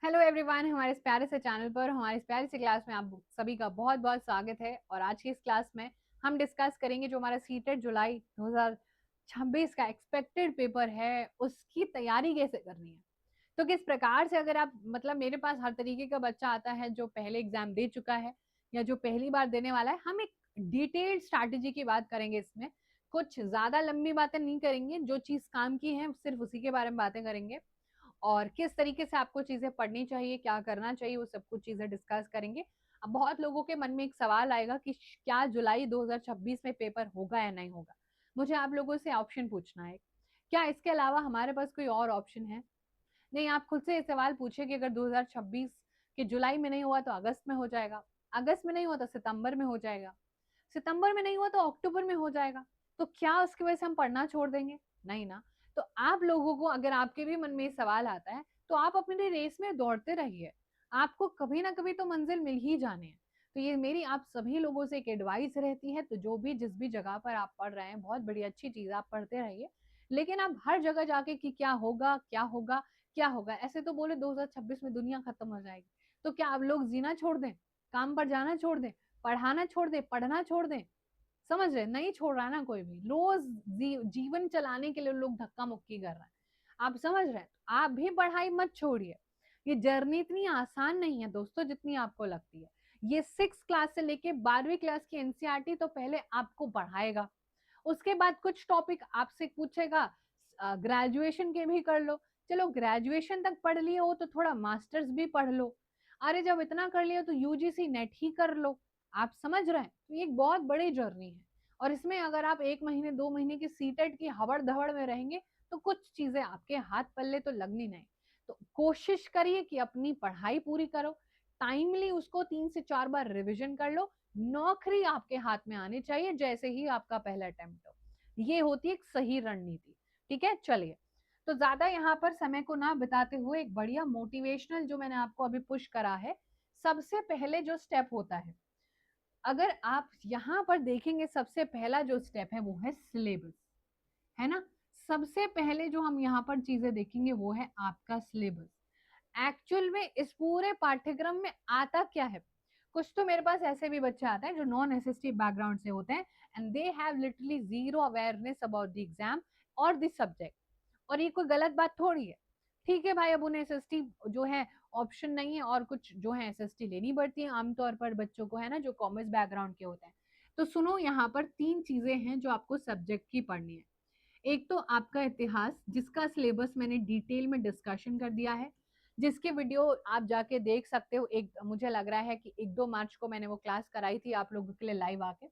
Hello everyone, हमारे इस प्यारे से चैनल पर हमारी इस प्यारी सी क्लास में आप सभी का बहुत बहुत स्वागत है। और आज की इस क्लास में हम डिस्कस करेंगे जो हमारा सीटेट जुलाई 2026 का एक्सपेक्टेड पेपर है, उसकी तैयारी कैसे करनी है। तो किस प्रकार से, अगर आप मतलब मेरे पास हर तरीके का बच्चा आता है जो पहले एग्जाम दे चुका है या जो पहली बार देने वाला है, हम एक डिटेल्ड स्ट्रैटेजी की बात करेंगे। इसमें कुछ ज्यादा लंबी बातें नहीं करेंगे, जो चीज काम की है सिर्फ उसी के बारे में बातें करेंगे। और किस तरीके से आपको चीजें पढ़नी चाहिए, क्या करना चाहिए, वो सब कुछ चीजें डिस्कस करेंगे। अब बहुत लोगों के मन में एक सवाल आएगा कि क्या जुलाई 2026 में पेपर होगा या नहीं होगा। मुझे आप लोगों से ऑप्शन पूछना है, क्या इसके अलावा हमारे पास कोई और ऑप्शन है? नहीं, आप खुद से ये सवाल पूछिए कि अगर 2026 के जुलाई में नहीं हुआ तो अगस्त में हो जाएगा, अगस्त में नहीं हुआ तो सितंबर में हो जाएगा, सितंबर में नहीं हुआ तो अक्टूबर में हो जाएगा। तो क्या उसकी वजह से हम पढ़ना छोड़ देंगे? नहीं ना। तो आप लोगों को, अगर आपके भी मन में ये सवाल आता है, तो आप अपनी रेस में दौड़ते रहिए। आपको कभी ना कभी तो मंजिल मिल ही जाने हैं। तो ये मेरी आप सभी लोगों से एक एडवाइस रहती है। तो जो भी जिस भी जगह पर आप पढ़ रहे हैं, बहुत बड़ी अच्छी चीज, आप पढ़ते रहिए। लेकिन आप हर जगह जाके कि क्या होगा क्या होगा क्या होगा, ऐसे तो बोले 2026 में दुनिया खत्म हो जाएगी। तो क्या आप लोग जीना छोड़ दें, काम पर जाना छोड़ दें, पढ़ाना छोड़ दें, पढ़ना छोड़ दें? समझ रहे? नहीं छोड़ रहा है ना कोई भी। रोज जीवन चलाने के लिए लोग धक्का मुक्की कर रहे हैं। आप समझ रहे हैं? तो आप भी पढ़ाई मत छोड़िए। ये जर्नी इतनी आसान नहीं है दोस्तों जितनी आपको लगती है। ये 6 क्लास से लेके 12वीं क्लास की एनसीईआरटी तो पहले आपको पढ़ाएगा, उसके बाद कुछ टॉपिक आपसे पूछेगा। ग्रेजुएशन के भी कर लो। चलो ग्रेजुएशन तक पढ़ लिए हो तो थोड़ा मास्टर्स भी पढ़ लो। अरे जब इतना कर लिया तो यूजीसी नेट ही कर लो। आप समझ रहे हैं? तो ये एक बहुत बड़ी जर्नी है। और इसमें अगर आप 1 महीने 2 महीने की सीटेट की हवड़ धवड़ में रहेंगे तो कुछ चीजें आपके हाथ पल्ले तो लगनी नहीं। तो कोशिश करिए कि अपनी पढ़ाई पूरी करो, टाइमली उसको 3 से 4 बार रिवीजन कर लो। नौकरी आपके हाथ में आनी चाहिए जैसे ही आपका पहला अटेम्प्ट हो। ये होती है एक सही रणनीति। ठीक है, चलिए। तो ज्यादा यहाँ पर समय को ना बिताते हुए एक बढ़िया मोटिवेशनल जो मैंने आपको अभी पुश करा है। सबसे पहले जो स्टेप होता है, अगर आप यहाँ पर देखेंगे, सबसे पहला जो स्टेप है वो है सिलेबस, है ना। सबसे पहले जो हम यहाँ पर चीजें देखेंगे वो है आपका सिलेबस। एक्चुअल में इस पूरे पाठ्यक्रम में आता क्या है। कुछ तो मेरे पास ऐसे भी बच्चे आते हैं जो नॉन एसएसटी बैकग्राउंड से होते हैं, and they have literally zero awareness about the exam और द सब्जेक्ट। और ये कोई गलत बात थोड़ी है। ठीक है भाई, अब उन्हें एसएसटी जो है ऑप्शन नहीं है, और कुछ जो है एसएसटी लेनी पड़ती है आमतौर पर बच्चों को, है ना, जो कॉमर्स बैकग्राउंड के होते हैं। तो सुनो, यहाँ पर 3 चीजें हैं जो आपको सब्जेक्ट की पढ़नी है। एक तो आपका इतिहास, जिसका सिलेबस मैंने डिटेल में डिस्कशन कर दिया है, जिसके वीडियो आप जाके देख सकते हो। एक मुझे लग रहा है कि 1-2 मार्च को मैंने वो क्लास कराई थी आप लोगों के लिए लाइव आके।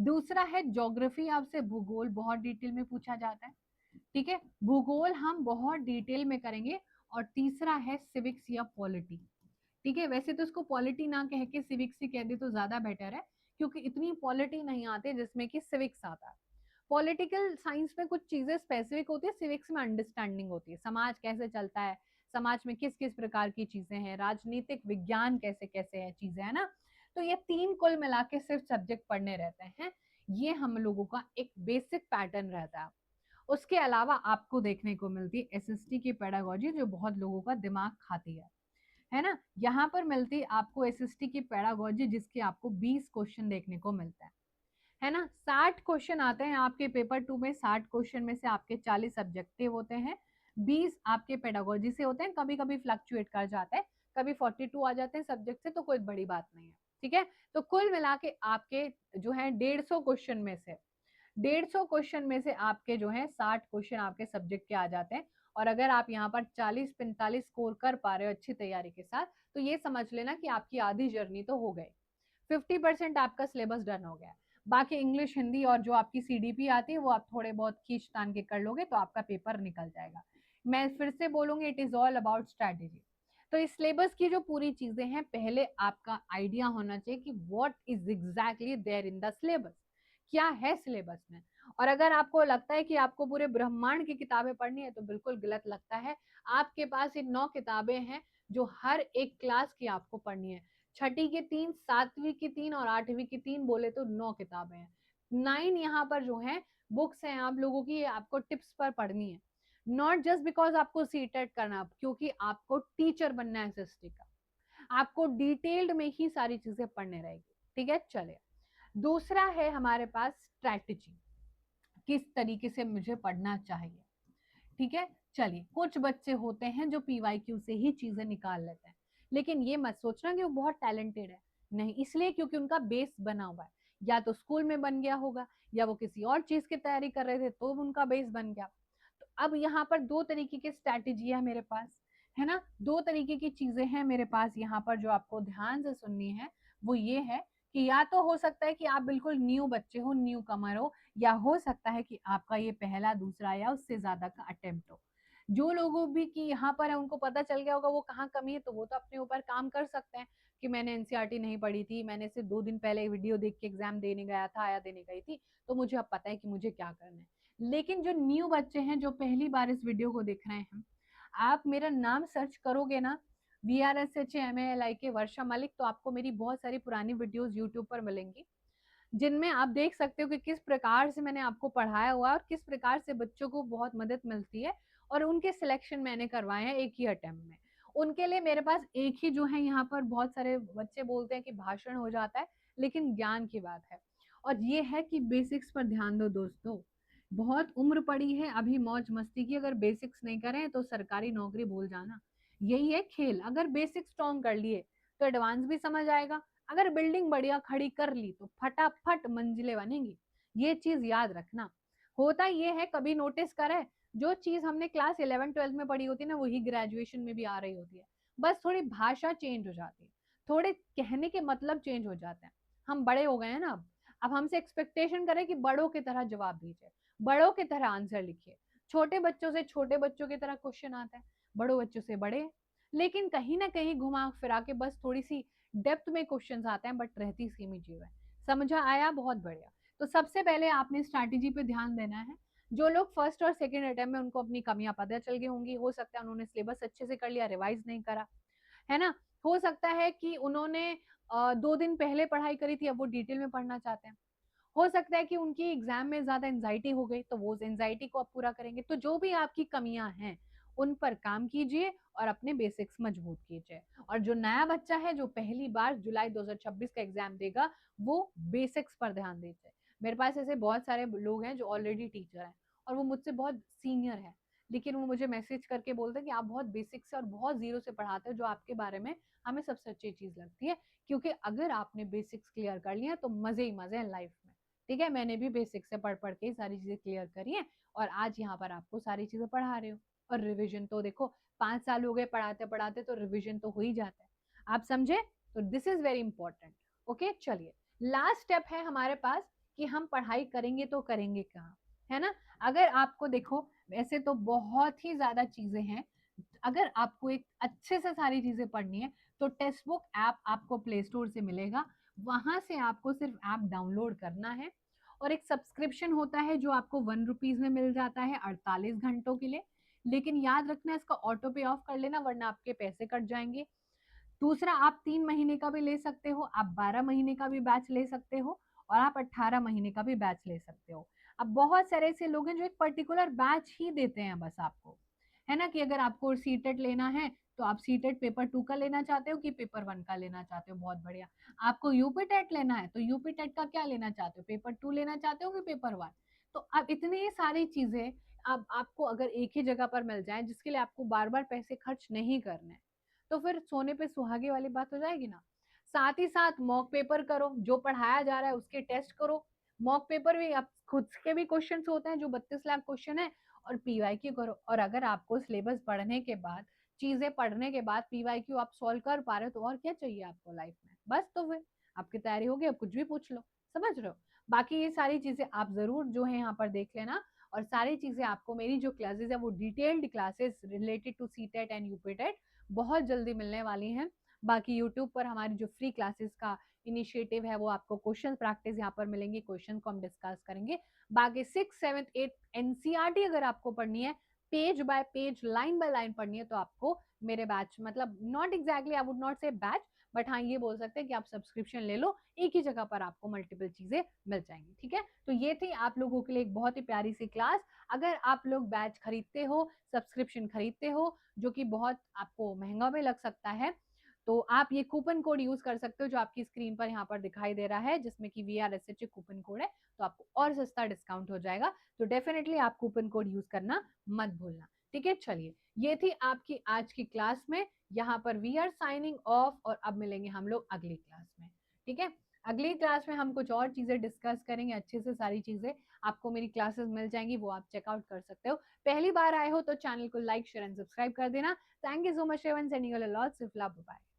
दूसरा है ज्योग्राफी, आपसे भूगोल बहुत डिटेल में पूछा जाता है। ठीक है, भूगोल हम बहुत डिटेल में करेंगे। और तीसरा है सिविक्स या पॉलिटी। ठीक है, वैसे तो इसको पॉलिटी ना कह के सिविक्स ही कह दे तो ज्यादा बेटर है, क्योंकि इतनी पॉलिटी नहीं आती जिसमें कि सिविक्स आता है। पॉलिटिकल साइंस में कुछ चीजें स्पेसिफिक होती है, सिविक्स में अंडरस्टैंडिंग होती है, समाज कैसे चलता है, समाज में किस किस प्रकार की चीजें हैं, राजनीतिक विज्ञान कैसे कैसे है चीजें, है ना। तो ये 3 कुल मिला के सिर्फ सब्जेक्ट पढ़ने रहते हैं। ये हम लोगों का एक बेसिक पैटर्न रहता है। उसके अलावा आपको देखने को मिलती है एसएसटी की पेडागोजी, जो बहुत लोगों का दिमाग खाती है ना। यहाँ पर मिलती है आपको एसएसटी की पेडागोजी, जिसके आपको 20 क्वेश्चन देखने को मिलता है ना। 60 क्वेश्चन आते हैं आपके पेपर 2 में। 60 क्वेश्चन में से आपके 40 सब्जेक्टिव होते हैं, 20 आपके पेडागोजी से होते हैं। कभी कभी फ्लक्चुएट कर जाते हैं, कभी 42 आ जाते हैं सब्जेक्ट से, तो कोई बड़ी बात नहीं है। ठीक है, तो कुल मिला के आपके जो है 150 क्वेश्चन में से आपके जो है 60 क्वेश्चन आपके सब्जेक्ट के आ जाते हैं। और अगर आप यहाँ पर 40-45 स्कोर कर पा रहे हो अच्छी तैयारी के साथ, तो ये समझ लेना कि आपकी आधी जर्नी तो हो गई। 50% आपका सिलेबस डन हो गया। बाकी इंग्लिश, हिंदी और जो आपकी सीडीपी आती है वो आप थोड़े बहुत खींच तान के कर लोगे तो आपका पेपर निकल जाएगा। मैं फिर से बोलूंगी, it is all about strategy. तो इस सिलेबस की जो पूरी चीजें हैं, पहले आपका आइडिया होना चाहिए कि what is exactly there in the syllabus, क्या है सिलेबस में। और अगर आपको लगता है कि आपको पूरे ब्रह्मांड की किताबें पढ़नी है तो बिल्कुल गलत लगता है। आपके पास ये 9 किताबें हैं जो हर एक क्लास की आपको पढ़नी है। छठी की 3, 7वीं की 3 और 8वीं की 3, बोले तो 9 किताबें हैं। 9 यहाँ पर जो है बुक्स हैं आप लोगों की, आपको टिप्स पर पढ़नी है। नॉट जस्ट बिकॉज आपको सीटेट करना, क्योंकि आपको टीचर बनना है एसएसटी का, आपको डिटेल्ड में ही सारी चीजें पढ़ने रहेगी। ठीक है, चलिए दूसरा है हमारे पास स्ट्रैटेजी, किस तरीके से मुझे पढ़ना चाहिए। ठीक है, चलिए कुछ बच्चे होते हैं जो पीवाईक्यू से ही चीजें निकाल लेते हैं, लेकिन ये मत सोचना कि वो बहुत टैलेंटेड है, नहीं, इसलिए क्योंकि उनका बेस बना हुआ है, या तो स्कूल में बन गया होगा, या वो किसी और चीज की तैयारी कर रहे थे तो उनका बेस बन गया। तो अब यहाँ पर दो तरीके की स्ट्रैटेजी है मेरे पास, है ना, दो तरीके की चीजें हैं मेरे पास यहाँ पर जो आपको ध्यान से सुननी है। वो ये है कि या तो हो सकता है कि आप बिल्कुल न्यू बच्चे हो, न्यू कमर हो, या हो सकता है कि आपका ये पहला दूसरा या उससे ज्यादा का अटेम्प्ट हो। जो लोगों भी कि यहाँ पर है उनको पता चल गया होगा वो कहाँ कमी है, तो वो तो अपने ऊपर काम कर सकते हैं कि मैंने एनसीईआरटी नहीं पढ़ी थी, मैंने सिर्फ 2 दिन पहले वीडियो देख के एग्जाम देने गया था या देने गई थी, तो मुझे अब पता है कि मुझे क्या करना है। लेकिन जो न्यू बच्चे हैं जो पहली बार इस वीडियो को देख रहे हैं, आप मेरा नाम सर्च करोगे ना, VRSHAMALIK वर्षा मलिक, तो आपको मेरी बहुत सारी पुरानी वीडियोस यूट्यूब पर मिलेंगी, जिनमें आप देख सकते हो कि किस प्रकार से मैंने आपको पढ़ाया हुआ और किस प्रकार से बच्चों को बहुत मदद मिलती है, और उनके सिलेक्शन मैंने करवाए हैं एक ही अटेम्प्ट में। उनके लिए मेरे पास एक ही जो है, यहाँ पर बहुत सारे बच्चे बोलते हैं कि भाषण हो जाता है, लेकिन ज्ञान की बात है, और ये है कि बेसिक्स पर ध्यान दो दोस्तों। बहुत उम्र पड़ी है अभी मौज मस्ती की, अगर बेसिक्स नहीं करें तो सरकारी नौकरी भूल जाना। यही है खेल, अगर बेसिक स्ट्रॉन्ग कर लिए तो एडवांस भी समझ आएगा, अगर बिल्डिंग बढ़िया खड़ी कर ली तो फटाफट मंजिलें बनेंगी। ये चीज याद रखना। होता ये है, कभी नोटिस करे, जो चीज हमने क्लास 11 12 में पढ़ी होती है ना, वही ग्रेजुएशन में भी आ रही होती है, बस थोड़ी भाषा चेंज हो जाती है, थोड़े कहने के मतलब चेंज हो जाते हैं। हम बड़े हो गए हैं ना, अब हमसे एक्सपेक्टेशन करें कि बड़ों की तरह जवाब दीजिए, बड़ों की तरह आंसर लिखिए। छोटे बच्चों से छोटे बच्चों की तरह क्वेश्चन आता है, बड़ों बच्चों से बड़े, लेकिन कहीं ना कहीं घुमा फिरा के बस थोड़ी सी डेप्थ में क्वेश्चंस आते हैं, बट रहती सेम ही चीज है। समझा आया, बहुत बढ़िया। तो सबसे पहले आपने स्ट्रैटेजी पे ध्यान देना है। जो लोग फर्स्ट और सेकंड अटेम्प्ट में उनको अपनी कमियां पता चल गई होंगी, हो सकता है उन्होंने सिलेबस अच्छे से कर लिया, रिवाइज नहीं करा, है ना, हो सकता है कि उन्होंने 2 दिन पहले पढ़ाई करी थी, अब वो डिटेल में पढ़ना चाहते हैं, हो सकता है कि उनकी एग्जाम में ज्यादा एंजाइटी हो गई तो वो उस एंजाइटी को आप पूरा करेंगे। तो जो भी आपकी कमियां हैं उन पर काम कीजिए और अपने बेसिक्स मजबूत कीजिए। और जो नया बच्चा है जो पहली बार जुलाई 2026 का एग्जाम देगा, वो बेसिक्स पर ध्यान दीजिए। मेरे पास ऐसे बहुत सारे लोग हैं जो ऑलरेडी टीचर हैं और वो मुझसे बहुत सीनियर है, लेकिन वो मुझे मैसेज करके बोलते हैं कि आप बहुत बेसिक से और बहुत जीरो से पढ़ाते हो, जो आपके बारे में हमें सबसे अच्छी चीज लगती है, क्योंकि अगर आपने बेसिक्स क्लियर कर लिया तो मजे ही मजे हैं लाइफ में। ठीक है, मैंने भी बेसिक से पढ़ पढ़ के सारी चीजें क्लियर करी हैं, और आज यहाँ पर आपको सारी चीजें पढ़ा रहे हो। और रिवीजन तो देखो, 5 साल हो गए पढ़ाते पढ़ाते, तो रिवीजन तो हो ही जाता है। आप समझे? तो this is very important. Okay, चलिए लास्ट स्टेप है हमारे पास कि हम पढ़ाई करेंगे तो करेंगे कहाँ, है ना। अगर आपको देखो, वैसे तो बहुत ही ज्यादा चीजें हैं, अगर आपको एक अच्छे से सारी चीजें पढ़नी है तो टेक्स्ट बुक ऐप आपको प्ले स्टोर से मिलेगा, वहां से आपको सिर्फ ऐप डाउनलोड करना है, और एक सब्सक्रिप्शन होता है जो आपको 1 रुपीज में मिल जाता है 48 घंटों के लिए। लेकिन याद रखना, इसका ऑटो पे ऑफ कर लेना वरना आपके पैसे कट जाएंगे। दूसरा, आप 3 महीने का भी ले सकते हो, आप 12 महीने का भी बैच ले सकते हो, और आप 18 महीने का भी बैच ले सकते हो। अब बहुत सारे ऐसे लोग हैं जो एक पर्टिकुलर बैच ही देते हैं बस आपको, है ना, कि अगर आपको सीटेट लेना है तो आप सीटेट पेपर 2 का लेना चाहते हो कि पेपर 1 का लेना चाहते हो, बहुत बढ़िया। आपको यूपी टेट लेना है तो यूपी टेट का क्या लेना चाहते हो, पेपर 2 लेना चाहते हो कि पेपर 1। तो अब इतनी सारी चीजें अब आपको अगर एक ही जगह पर मिल जाए, जिसके लिए आपको बार बार पैसे खर्च नहीं करने, तो फिर सोने पे सुहागे वाली बात हो जाएगी ना। साथ ही साथ मॉक पेपर करो, जो पढ़ाया जा रहा है उसके टेस्ट करो। मॉक पेपर भी आप खुद के भी क्वेश्चन होते हैं जो 32 लाख क्वेश्चन है, और पीवाईक्यू करो। और अगर आपको सिलेबस पढ़ने के बाद, चीजें पढ़ने के बाद पीवाईक्यू आप सॉल्व कर पा रहे हो, तो और क्या चाहिए आपको लाइफ में, बस तो फिर आपकी तैयारी होगी, अब कुछ भी पूछ लो। समझ रहे हो? बाकी ये सारी चीजें आप जरूर जो है यहाँ पर देख लेना, और सारी चीजें आपको मेरी जो क्लासेस है वो detailed classes related to CTET and UPTET बहुत जल्दी मिलने वाली हैं। बाकी यूट्यूब पर हमारी जो फ्री क्लासेस का इनिशिएटिव है वो आपको क्वेश्चन प्रैक्टिस यहाँ पर मिलेंगे, क्वेश्चन को हम डिस्कस करेंगे। बाकी 6 7 8 एनसीईआरटी अगर आपको पढ़नी है, page bye page line by line पढ़नी है, तो आपको मेरे बैच, मतलब not exactly I would not से बैच, बट हाँ ये बोल सकते हैं कि आप सब्सक्रिप्शन ले लो, एक ही जगह पर आपको मल्टीपल चीजें मिल जाएंगी। ठीक है, तो ये थी आप लोगों के लिए एक बहुत ही प्यारी सी क्लास। अगर आप लोग बैच खरीदते हो, सब्सक्रिप्शन खरीदते हो, जो कि बहुत आपको महंगा भी लग सकता है, तो आप ये कूपन कोड यूज कर सकते हो जो आपकी स्क्रीन पर यहाँ पर दिखाई दे रहा है, जिसमें कि VRSH कूपन कोड है, तो आपको और सस्ता डिस्काउंट हो जाएगा। तो डेफिनेटली आप कूपन कोड यूज करना मत भूलना। ठीक है, चलिए ये थी आपकी आज की क्लास में। यहाँ पर वी आर साइनिंग ऑफ, और अब मिलेंगे हम लोग अगली क्लास में। ठीक है, अगली क्लास में हम कुछ और चीजें डिस्कस करेंगे, अच्छे से सारी चीजें आपको मेरी क्लासेस मिल जाएंगी, वो आप चेकआउट कर सकते हो। पहली बार आए हो तो चैनल को लाइक शेयर एंड सब्सक्राइब कर देना। Thank you so much Evan, sending you lots of love, bye.